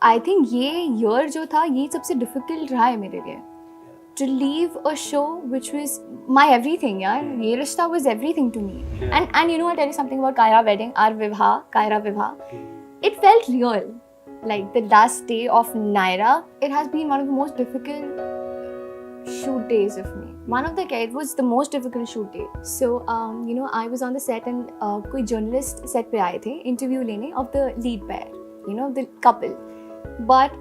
I think ये year जो था ये सबसे डिफिकल्ट रहा है मेरे लिए to leave a show which was my everything, yaar. Ye Rishta was everything to me. And you know, I'll tell you something about Kaira wedding, our Vivha, Kaira Vivha. It felt real. Like the last day of Naira, it has been one of the most difficult shoot days of me. It was the most difficult shoot day. So, you know, I was on the set and koi journalist set pe aaye the interview lene of the lead pair, you know, the couple. But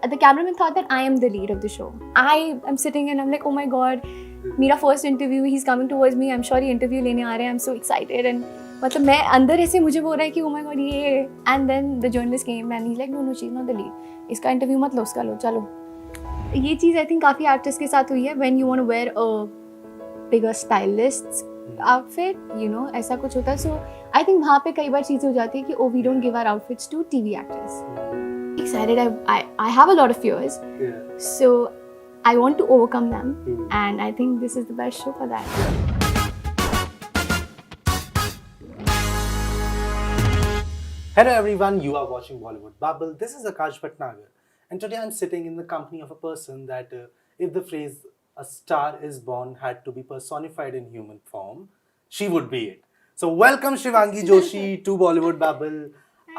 the cameraman thought that I am the lead of the show. I am sitting and I'm like, oh my god, मेरा first interview, he's coming towards me, I'm sure he interview लेने आ रहे हैं, I'm so excited. And मतलब मैं अंदर ऐसे मुझे बोल रहा है कि oh my god ये, and then the journalist came and he's like no she's not the lead, इसका interview मत लो, उसका लो, चलो. ये चीज़ I think काफ़ी artists के साथ हुई है when you want to wear a bigger stylist's outfit, you know, ऐसा कुछ होता है. So I think वहाँ पे कई बार चीज़ें हो जाती है कि oh we don't give our outfits to TV actors. Excited. I have a lot of fears. Yeah. So I want to overcome them, and I think this is the best show for that. Hello everyone, you are watching Bollywood Bubble. This is Akash Bhatnagar, and today I'm sitting in the company of a person that, if the phrase "a star is born" had to be personified in human form, she would be it. So welcome Shivangi Joshi to Bollywood Bubble.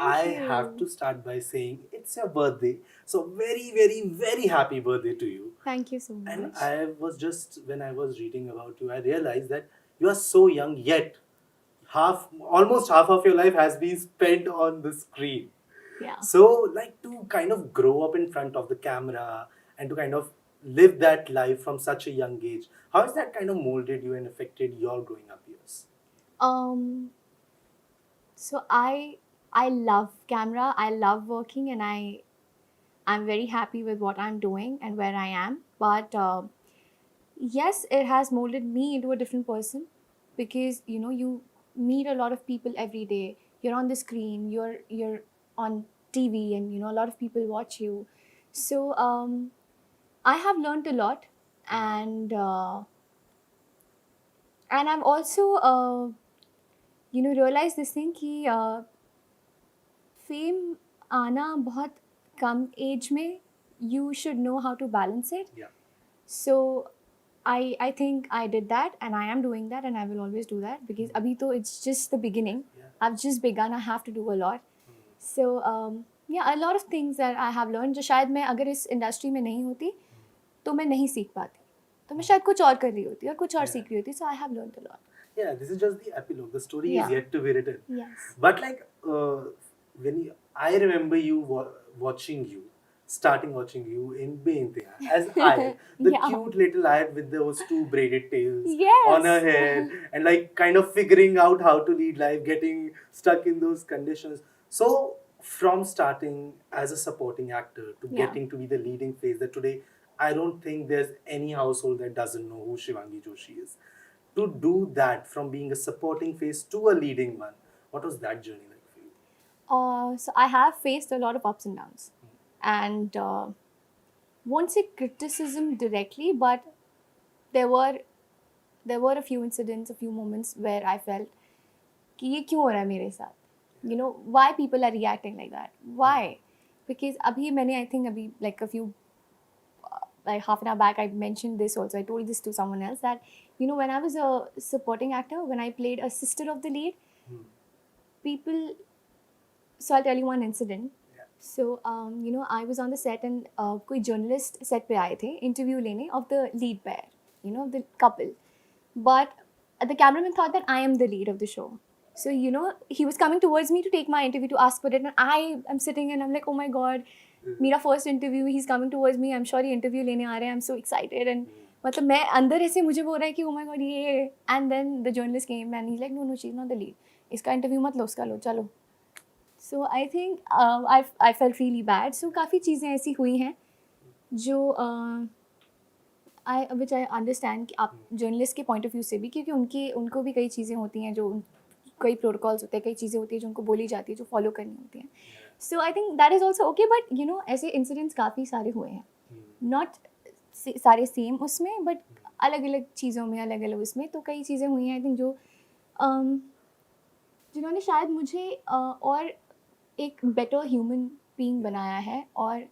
I you. have to start by saying it's your birthday, so very, very, very happy birthday to you. Thank you so much. And when I was reading about you, I realized that you are so young, yet almost half of your life has been spent on the screen. Yeah. So, like, to kind of grow up in front of the camera and to kind of live that life from such a young age, how has that kind of molded you and affected your growing up years? So I love camera. I love working, and I'm very happy with what I'm doing and where I am. But yes, it has molded me into a different person because you know you meet a lot of people every day. You're on the screen. You're on TV, and you know a lot of people watch you. So I have learned a lot, and I've also you know realized this thing कि fame आना बहुत कम as में you should know how to balance it. Yeah. So I think I did that, and I am doing that, and I will always do that because abhi to it's just the beginning. Yeah. I've just begun. I have to do a lot. So yeah, a lot of things that I have learned जो शायद मैं अगर इस industry में नहीं होती तो मैं नहीं सीख पाती, तो मैं शायद कुछ और कर रही होती और कुछ और सीख रही होती. So I have learned a lot. Yeah, this is just the epilogue. The story Yeah. is yet to be written. Yes. But like I remember you watching you in Beintiya as I, the Yeah. cute little I with those two braided tails Yes. on her head, and like kind of figuring out how to lead life, getting stuck in those conditions. So from starting as a supporting actor to Yeah. getting to be the leading face, that today I don't think there's any household that doesn't know who Shivangi Joshi is. To do that from being a supporting face to a leading one, what was that journey like for you? So I have faced a lot of ups and downs, and won't say criticism directly, but there were a few incidents, a few moments where I felt कि ये क्यों हो रहा है मेरे साथ? You know, why people are reacting like that? Why? Because अभी मैंने I think अभी like a few like half an hour back I mentioned this also. I told this to someone else that you know when I was a supporting actor, when I played a sister of the lead, people. So I'll tell you one incident. Yeah. So you know I was on the set and कोई journalist set पे आए थे interview लेने of the lead pair, you know the couple. But the cameraman thought that I am the lead of the show. So you know he was coming towards me to take my interview to ask for it, and I am sitting and I'm like oh my god, मेरा first interview, he's coming towards me, I'm sure he interview लेने आ रहे हैं, I'm so excited. And मतलब मैं अंदर ऐसे मुझे बोल रहा है कि oh my god ये, and then the journalist came and he's like no she's not the lead, इसका interview मत लो, उसका लो, चलो. So I think I felt really bad. So काफ़ी चीज़ें ऐसी हुई हैं जो which I understand कि आप जर्नलिस्ट के पॉइंट ऑफ व्यू से भी, क्योंकि उनको भी कई चीज़ें होती हैं जो कई प्रोटोकॉल्स होते हैं, कई चीज़ें होती हैं जो उनको बोली जाती है, जो फॉलो करनी होती हैं. So I think that is also okay. But you know ऐसे इंसिडेंट्स काफ़ी सारे हुए हैं, नॉट सारे सेम उसमें, बट अलग अलग चीज़ों में, अलग अलग उसमें. तो कई चीज़ें हुई हैं आई थिंक जो जिन्होंने शायद मुझे और एक बेटर ह्यूमन बीइंग बनाया है और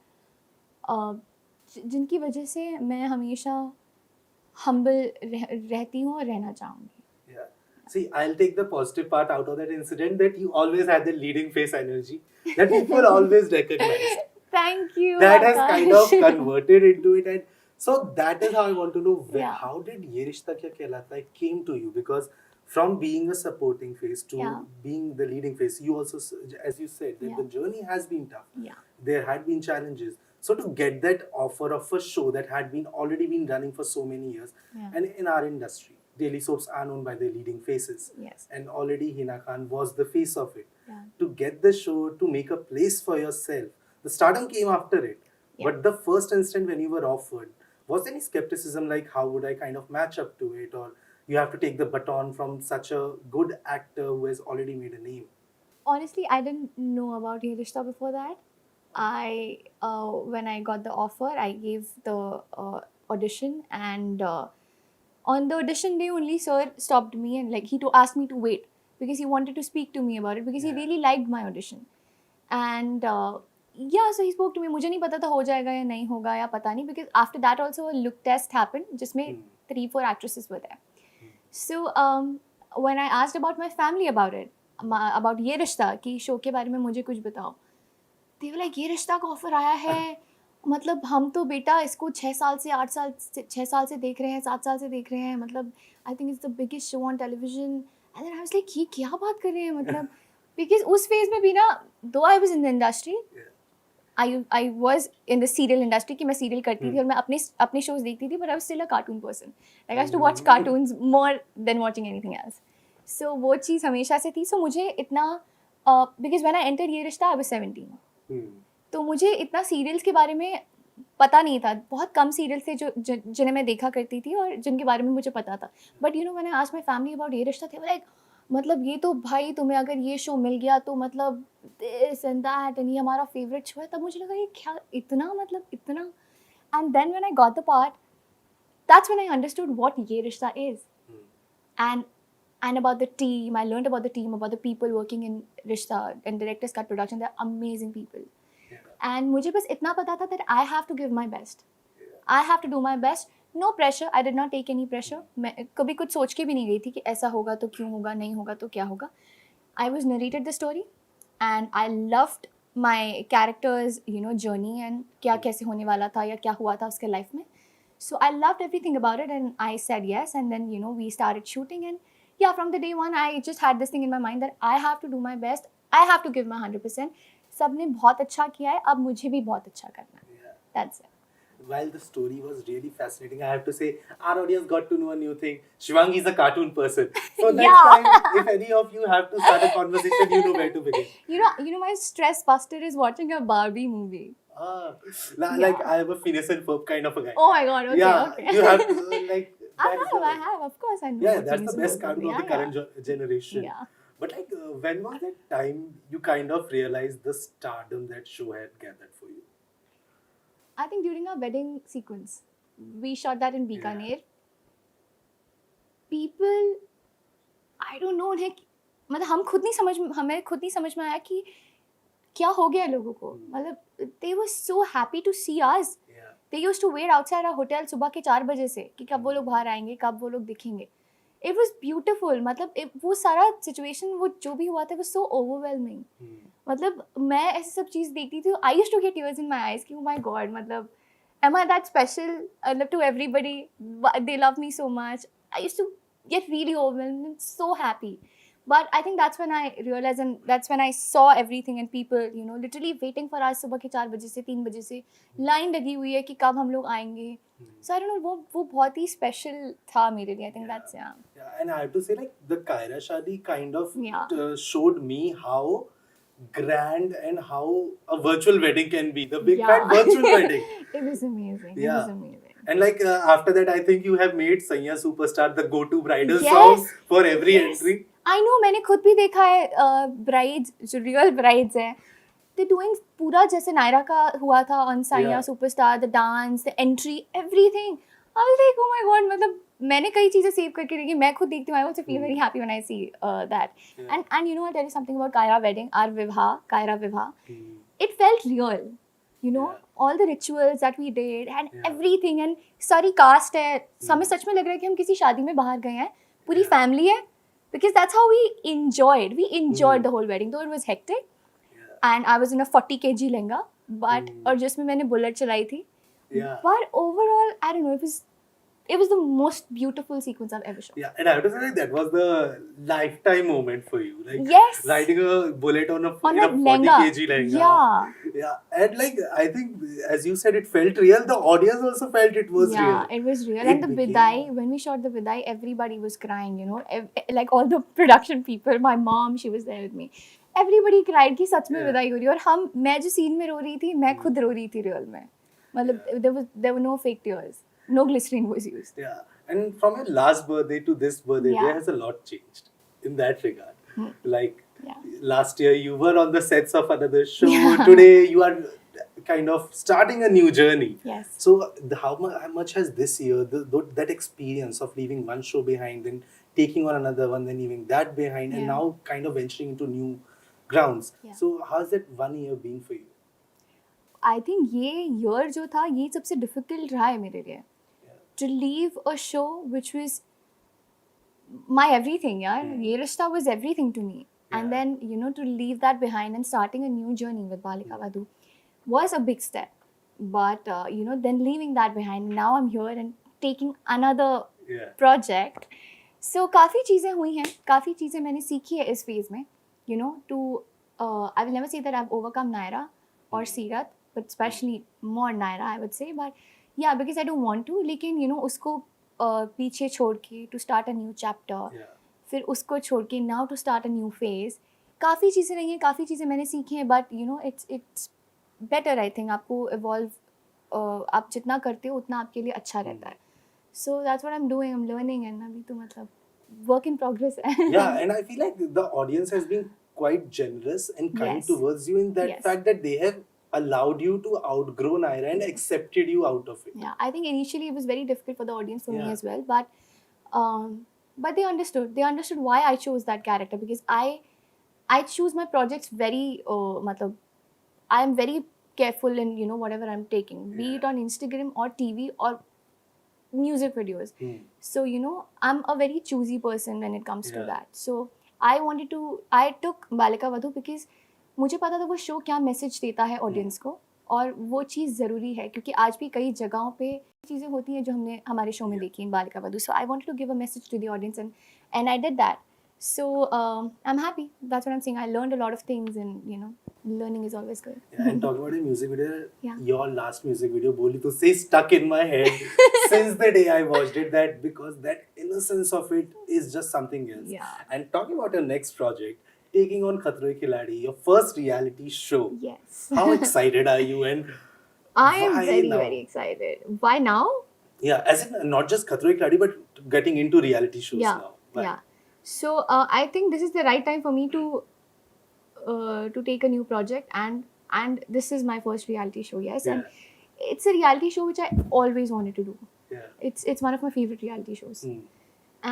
जिनकी वजह से मैं हमेशा हम्बल रहती हूँ और रहना चाहूँगी. Yeah. See, I'll take the positive part out of that incident, that you always had the leading face energy that people always recognize. Thank you. That has Akash. kind of converted into it, and so that is how I want to know Yeah. how did Ye Rishta Kya Kehlata Hai came to you, because from being a supporting face to Yeah. being the leading face, you also, as you said, that Yeah. the journey has been tough. Yeah. There had been challenges. So to get that offer of a show that had been already been running for so many years, Yeah. and in our industry, daily soaps are known by their leading faces. Yes. And already Hina Khan was the face of it. Yeah. To get the show, to make a place for yourself, the stardom came after it. Yeah. But the first instant when you were offered, was there any skepticism like how would I kind of match up to it, or you have to take the baton from such a good actor who has already made a name? Honestly, I didn't know about Ye Rishta before that. When I got the offer, I gave the audition, and on the audition day only, sir stopped me and like he asked me to wait because he wanted to speak to me about it because he Yeah. really liked my audition. And yeah, so he spoke to me. मुझे नहीं पता था हो जाएगा या नहीं होगा या पता नहीं, because after that also a look test happened जिसमें 3-4 actresses were there. So when I asked about my family about it, about ये रिश्ता कि शो के बारे में मुझे कुछ बताओ, they were like ये रिश्ता का ऑफर आया है, मतलब हम तो बेटा इसको 6 साल से 8 साल 6 साल से देख रहे हैं, 7 साल से देख रहे हैं, मतलब I think it's the biggest show on television. And then I was like ये क्या बात कर रहे हैं, मतलब बिकॉज उस फेज में भी ना, दो I was in the industry, I was in the serial industry कि मैं सीरियल करती थी और मैं अपने शोज देखती थी, but I was still a cartoon person. Like I used to watch cartoons more than watching anything else. So वो चीज़ हमेशा से थी. सो मुझे इतना बिकॉज व्हेन आई एंटर्ड ये रिश्ता आई वाज 17, तो मुझे इतना सीरियल्स के बारे में पता नहीं था. बहुत कम सीरियल्स थे जो जिन्हें मैं देखा करती थी और जिनके बारे में मुझे पता था. But you know when I asked my family about ये रिश्ता, थे लाइक मतलब ये तो भाई तुम्हें अगर ये शो मिल गया तो मतलब दिस एंड दैट एंड ये हमारा फेवरेट शो है. तब मुझे लगा ये क्या इतना, मतलब इतना. And then when I got the part, that's when I understood what ये रिश्ता is. And about the team, I learned about the team, about the people working in Rishta and Director's Cut production. They're amazing people. And मुझे बस इतना पता था that I have to give my best. I have to do my best. No pressure. I did not take any pressure. मैं कभी कुछ सोच के भी नहीं गई थी कि ऐसा होगा तो क्यों होगा, नहीं होगा तो क्या होगा. I was narrated the story and I loved my character's journey and क्या कैसे होने वाला था या क्या हुआ था उसके life में. So I loved everything about it and I said yes, and then we started shooting, and yeah, from the day one I just had this thing in my mind that I have to do my best. I have to give my 100%. सबने बहुत अच्छा किया है, अब मुझे भी बहुत अच्छा करना है. That's it. While the story was really fascinating, I have to say our audience got to know a new thing. Shivangi is a cartoon person, so next time if any of you have to start a conversation, you know where to begin. You know my stress buster is watching a Barbie movie. Like I am a Phineas and Ferb kind of a guy. Oh my god, okay, yeah, okay. you have to like. I have, of course I know. Yeah, what that's Phineas the and best Ferb cartoon is. of the current generation. Yeah. But like, when was that time you kind of realized the stardom that show had gathered for you? I think during our wedding sequence, we shot that in Bikaner. People, I don't know, उन्हें मतलब हमें खुद नहीं समझ में आया कि क्या हो गया लोगों को. मतलब they were so happy to see us. Yeah. They used to wait outside our hotel सुबह के 4 बजे से कि कब वो लोग बाहर आएंगे, कब वो लोग दिखेंगे. It was beautiful. मतलब वो सारा situation, वो जो भी हुआ था, was so overwhelming. मतलब मैं ऐसी सब चीज़ देखती थी, I used to get tears in my eyes कि oh my god, मतलब am I that special? I love to everybody. They love me so much. I used to get really overwhelmed and so happy. But I think that's when I realized, and that's when I saw everything, and people, literally waiting for us सुबह के 4 बजे से 3 बजे से line लगी हुई है कि कब हम लोग आएंगे. So I don't know, वो बहुत ही special था मेरे लिए. I think that's Yeah, and I have to say, like, the Kaira Shadi kind of Yeah. showed me how grand and how a virtual wedding can be. The big Yeah. fat virtual wedding. It was amazing. It Yeah. was amazing. And like after that, I think you have made Saiya Superstar the go-to bridal Yes. song for every Yes. entry. I know, मैंने खुद भी देखा है brides, जो real brides हैं, they're doing पूरा जैसे नायरा का हुआ था on Saiya Yeah. Superstar, the dance, the entry, everything. I was like, oh my god, मतलब मैंने कई चीज़ें सेव करके रखी. मैं खुद देखती हूँ, I also feel very happy when I see that. Yeah. And I'll tell you something about Kaira wedding, our Vivha, Kaira Vivha. it felt real, you know. Yeah. All the rituals that we did and Yeah. everything, and सारी cast है, हमें सच में लग रहा है कि हम किसी शादी में बाहर गए हैं, पूरी Yeah. फैमिली है, because that's how we enjoyed the whole wedding, though it was hectic. Yeah. And I was in a 40 kg lehenga, but और जिसमें मैंने बुलेट चलाई थी, Yeah. but overall I don't know, it was the most beautiful sequence I've ever shot. Yeah, and I have to say like that was the lifetime moment for you. Like Yes. riding a bullet on a On in a a 40 lehenga. kg lehenga. Yeah. Yeah, and like I think as you said, it felt real. The audience also felt it was Yeah, real. it was real. It And the became- bidai, when we shot the bidai, everybody was crying, you know. Like all the production people, my mom, she was there with me. Everybody cried कि सच में Yeah. विदाई हो रही है, और मैं जो scene में रो रही थी, मैं खुद रो रही थी रियल में. मतलब there were no fake tears, no glycerin was used. Yeah, and from your last birthday to this birthday, Yeah. there has a lot changed in that regard. Like Yeah. last year, you were on the sets of another show. Yeah. Today, you are kind of starting a new journey. Yes. So, how much has this year, that experience of leaving one show behind, then taking on another one, then leaving that behind, and Yeah. now kind of venturing into new grounds. Yeah. So, how's that 1 year been for you? I think ये year जो था, ये सबसे difficult रहा है मेरे लिए. To leave a show which was my everything, यार. ये रिश्ता was everything to me. And Yeah. then, you know, to leave that behind and starting a new journey with Balika Vadhu was a big step. But, you know, then leaving that behind, now I'm here and taking another Yeah. project. So, काफ़ी चीज़ें हुई हैं, काफ़ी चीज़ें मैंने सीखी है इस phase में. You know, I will never say that I've overcome Naira or Seerat, but especially more Naira, I would say. But yeah, because I don't want to. लेकिन, you know, उसको पीछे छोड़ के to start a new chapter. Yeah. फिर उसको छोड़ के now to start a new phase. काफ़ी चीज़ें रही हैं, काफ़ी चीज़ें मैंने सीखी हैं, but you know, it's better, I think. आपको evolve, आप जितना करते हो उतना आपके लिए अच्छा रहता है. So that's what I'm doing. I'm learning, and अभी तो मतलब work in progress है. Yeah, and I feel like the audience has been quite generous and kind Yes. towards you in that Yes. fact that they have allowed you to outgrow Naira and accepted you out of it. Yeah, I think initially it was very difficult for the audience, for me Yeah. as well, but they understood. They understood why I chose that character, because I choose my projects very matlab, I am very careful in, you know, whatever I'm taking, be Yeah. it on Instagram or TV or music videos. Hmm. So, you know, I'm a very choosy person when it comes to Yeah. that. So I took Balika Vadhu because मुझे पता था वो show क्या message देता है audience को, और वो चीज़ ज़रूरी है, क्योंकि आज भी कई जगहों पे चीज़ें होती हैं जो हमने हमारे शो में देखी in Balika Vadhu. So I wanted to give a message to the audience, and I did that. So I'm happy. That's what I'm saying. I learned a lot of things, and you know, learning is always good. Yeah, and talking about your music video, Yeah. your last music video, Boli to say, stuck in my head since the day I watched it. That because that innocence of it is just something else. Yeah. And talking about your next project, taking on Khatro Ke Khiladi, your first reality show. Yes. How excited are you? And I am why very now? very excited. Why now? Yeah, as in not just Khatro Ke Khiladi, but getting into reality shows Yeah. now. Why? Yeah. So I think this is the right time for me to take a new project, and this is my first reality show. Yes, Yeah. and it's a reality show which I always wanted to do. Yeah. It's one of my favorite reality shows, Hmm.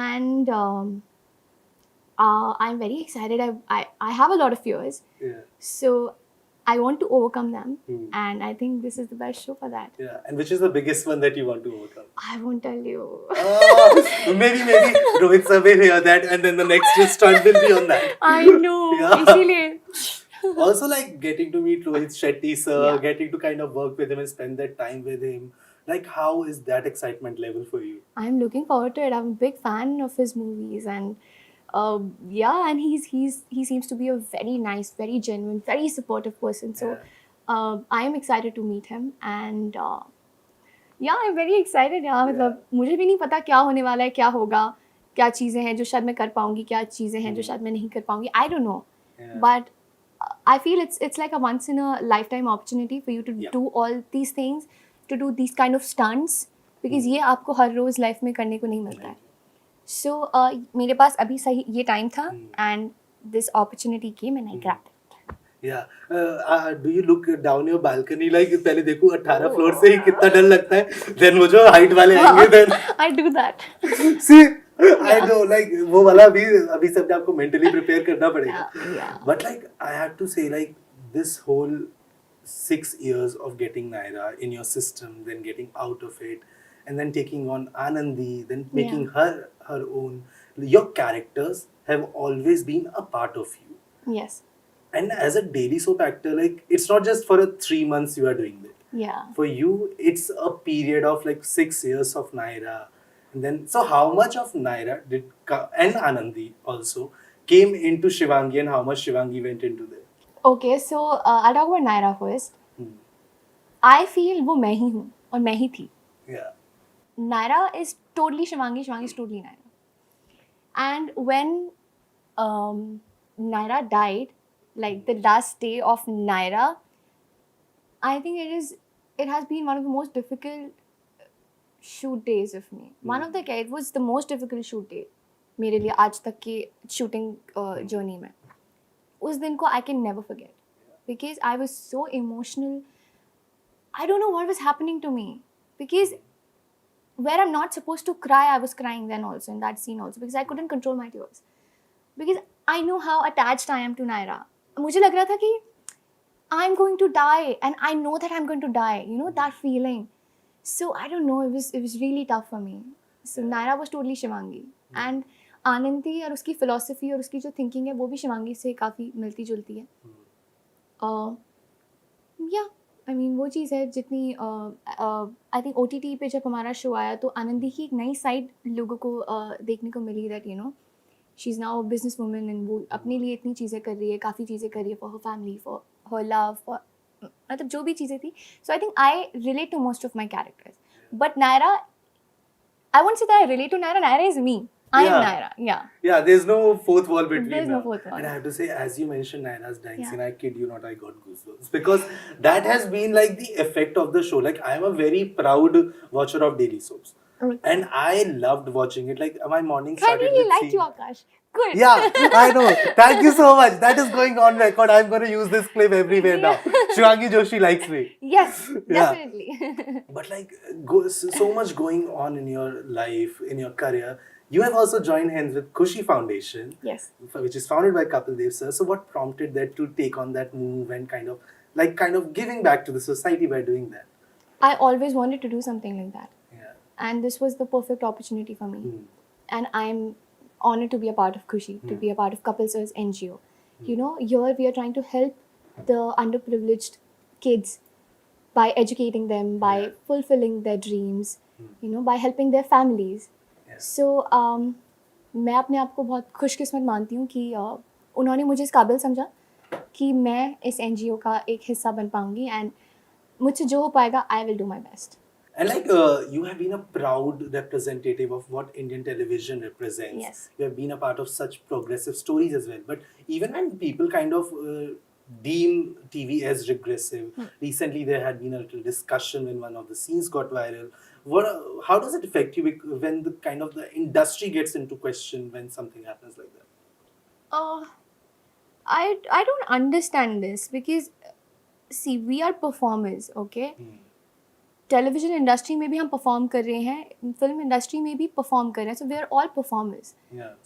and I'm very excited. I have a lot of fears, Yeah. so I want to overcome them, Hmm. and I think this is the best show for that. Yeah. And which is the biggest one that you want to overcome? I won't tell you. Maybe Rohit sir will hear that, and then the next stunt will be on that. I know. Yeah. इसीलिए. Also, like getting to meet Rohit Shetty sir, Yeah. getting to kind of work with him and spend that time with him. Like, how is that excitement level for you? I'm looking forward to it. I'm a big fan of his movies, and yeah, and he seems to be a very nice, very genuine, very supportive person. So I am excited to meet him, and yeah, I'm very excited. Yeah, मतलब मुझे भी नहीं पता क्या होने वाला है, क्या होगा, क्या चीज़ें हैं जो शायद मैं कर पाऊंगी, क्या चीज़ें हैं जो शायद मैं नहीं कर पाऊंगी. I don't know, Yeah. but I feel it's like a once in a lifetime opportunity for you to Yeah. do all these things, to do these kind of stunts, because ये आपको हर रोज़ लाइफ में करने को नहीं मिलता है. So मेरे पास अभी सही ये टाइम था, and this opportunity came and I grabbed it. Yeah. Do you look down your balcony like पहले देखो 18 फ्लोर से ही कितना डर लगता है, then वो जो हाइट वाले आएंगे, then I do that. see, I know, like वो वाला अभी सब आपको mentally prepare करना पड़ेगा. Yeah. But like I have to say, like this whole 6 years of getting Naira in your system, then getting out of it, and then taking on Anandi, then making her own. Your characters have always been a part of you. Yes. And as a daily soap actor, like it's not just for a 3 months you are doing it. Yeah. For you, it's a period of like 6 years of Naira. And then, so how much of Naira and Anandi also came into Shivangi, and how much Shivangi went into there? Okay, so I'll talk about Naira first. I feel वो मैं ही हूँ और मैं ही थी. Yeah. Naira is totally Shivangi, Shivangi is totally Naira. And when Naira died, like the last day of Naira, I think it has been one of the most difficult shoot days of me. It was the most difficult shoot day मेरे लिए आज तक की shooting journey में. उस दिन को I can never forget because I was so emotional. I don't know what was happening to me because where I'm not supposed to cry, I was crying then also in that scene also because I couldn't control my tears. Because I know how attached I am to Naira. मुझे लग रहा था कि I'm going to die and I know that I'm going to die. You know, that feeling. So I don't know, it was really tough for me. So Naira was totally Shivangi. And Anandi और उसकी philosophy और उसकी जो thinking है वो भी शिवांगी से काफ़ी मिलती जुलती है. Yeah, I mean वो चीज़ है जितनी I think OTT पे जब हमारा शो आया तो आनंदी की एक नई साइड लोगों को देखने को मिली that you know she's now a business woman and वो अपने लिए इतनी चीज़ें कर रही है, काफ़ी चीज़ें कर रही है for her family, for her love, for मतलब जो भी चीज़ें थी. So I think I relate to most of my characters. But Naira, I won't say that I relate to Naira. Naira is me. I am Naira. Yeah. Yeah, there's no fourth wall between There's no them. fourth wall. And I have to say, as you mentioned Naira's dying Yeah. scene, I kid you not, I got goosebumps. Because that has been like the effect of the show. Like, I'm a very proud watcher of daily soaps. Okay. And I loved watching it. Like, my morning I started really with liked seeing... you, Akash. Good. Yeah, I know. Thank you so much. That is going on record. I'm going to use this clip everywhere now. Shivangi Joshi likes me. Yes, Yeah. definitely. But like, so much going on in your life, in your career. You have also joined hands with Khushi Foundation, Yes. which is founded by Kapil Dev sir. So what prompted that to take on that move and kind of giving back to the society by doing that? I always wanted to do something like that. Yeah. And this was the perfect opportunity for me. And I'm honored to be a part of Khushi, to be a part of Kapil sir's NGO. You know, here we are trying to help the underprivileged kids by educating them, by fulfilling their dreams, you know, by helping their families. So, मैं अपने आप को बहुत खुशकिस्मत मानती हूँ कि उन्होंने मुझे इस काबिल समझा कि मैं इस NGO का एक हिस्सा बन पाऊँगी and मुझसे जो हो पाएगा I will do my best. And like you have been a proud representative of what Indian television represents. Yes. You have been a part of such progressive stories as well. But even when people kind of deem TV as regressive, recently there had been a little discussion when one of the scenes got viral. How does it affect you when the kind of the industry gets into question when something happens like that? I don't understand this because see we are performers, okay? Television industry में भी हम perform कर रहे हैं, film industry में भी perform कर रहे हैं, so we are all performers.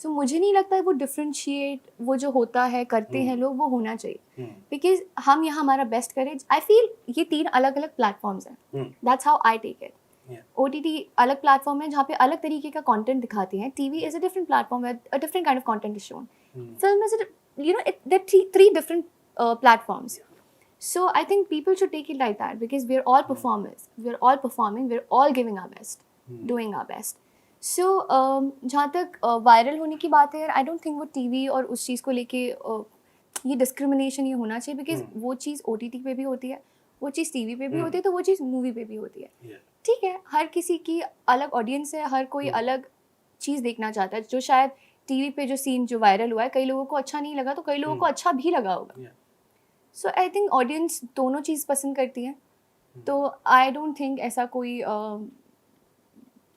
So मुझे नहीं लगता है वो डिफरेंशिएट वो जो होता है करते हैं लोग वो होना चाहिए बिकॉज हम यहाँ हमारा बेस्ट करें. आई फील ये 3 अलग अलग प्लेटफॉर्म्स हैं. That's how I take it. OTT अलग प्लेटफॉर्म है जहाँ पे अलग तरीके का कंटेंट दिखाते हैं. TV is a different platform where a different kind of content is shown. Film is you know they're three different platforms. So I think people should take it like that because we're all performers. We're all performing. We're all giving our best, doing our best. So जहाँ तक viral होने की बात है, I don't think वो TV और उस चीज़ को लेके ये डिस्क्रिमिनेशन ये होना चाहिए बिकॉज वो चीज़ OTT पे भी होती है, वो चीज़ TV पे भी होती है, तो वो चीज़ मूवी पे भी होती है. ठीक है, हर किसी की अलग ऑडियंस है, हर कोई अलग चीज़ देखना चाहता है. जो शायद TV पे जो सीन जो वायरल हुआ है कई लोगों को अच्छा नहीं लगा तो कई लोगों को अच्छा भी लगा होगा. सो आई थिंक ऑडियंस दोनों चीज़ पसंद करती है, तो आई डोंट थिंक ऐसा कोई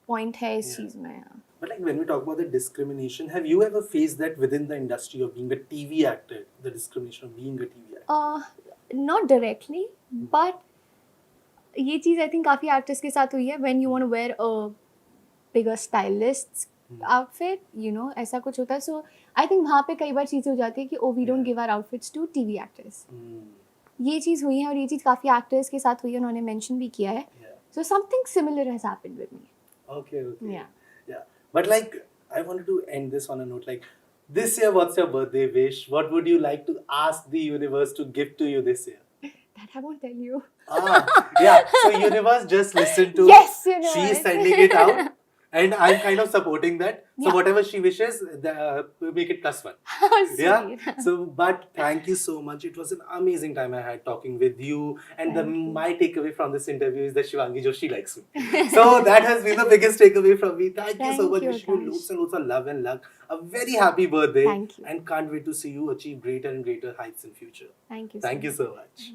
पॉइंट है इस चीज़ में. But like when we talk about the discrimination, have you ever faced that within the industry of being a TV actor, the discrimination of being a TV actor? Not directly, but ये चीज़ I think काफ़ी actors के साथ हुई है. when you want to wear a bigger stylist outfit, you know, ऐसा कुछ होता है. So I think वहाँ पे कई बार चीज़ें हो जाती है कि we don't give our outfits to TV actors. ये चीज़ हुई है और ये चीज़ काफ़ी एक्टर्स के साथ हुई है, उन्होंने मेंशन भी किया है. Yeah. So something similar has happened with me. Okay. Yeah. Yeah. But like, I wanted to end this on a note like, this year, what's your birthday wish? What would you like to ask the universe to give to you this year? That I won't tell you. Yeah. So universe, just listen to. Yes, universe. She's sending it out, and I'm kind of supporting that. So Yeah. whatever she wishes, make it +1. How Yeah. sweet. So, but thank you so much. It was an amazing time I had talking with you. And Thank you. my takeaway from this interview is that Shivangi Joshi likes me. So that has been the biggest takeaway from me. Thank you so Thank much. you, Wishing you Akash. loads and loads of love and luck. A very happy birthday. Thank you. And can't wait to see you achieve greater and greater heights in future. Thank you. Thank you so much.